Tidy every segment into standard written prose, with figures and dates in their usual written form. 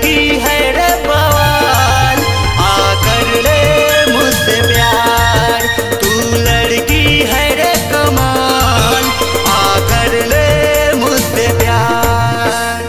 लड़की है रे बवाल, आकर ले मुझसे प्यार। तू लड़की है रे कमाल, आकर ले मुझसे प्यार।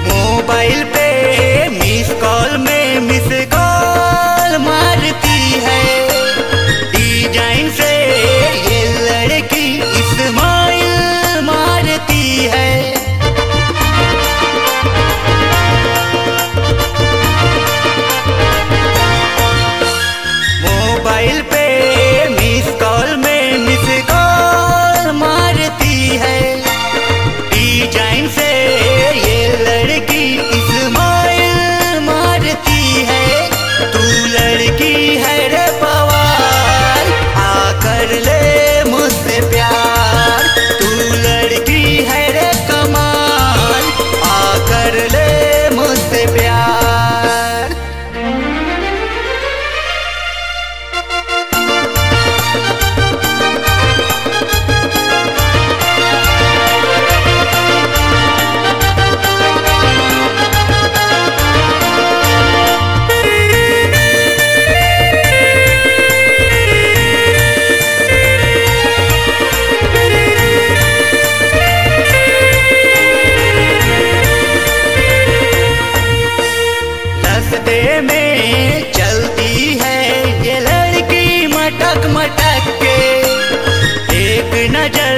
मोबाइल पे मिस कॉल में मिस कॉल मारती है, डिजाइन से ये लड़की इस्माइल मारती है। मोबाइल पे मिस कॉल में मिस कॉल मारती है, डिजाइन से ये लड़की इस्माइल मारती है। तू लड़की है रे बवाल, आकर ले मुझसे प्यार। तू लड़की है रे कमाल, आकर ले मुझसे प्यार। रास्ते में चलती है ये लड़की मटक मटक के, एक नजर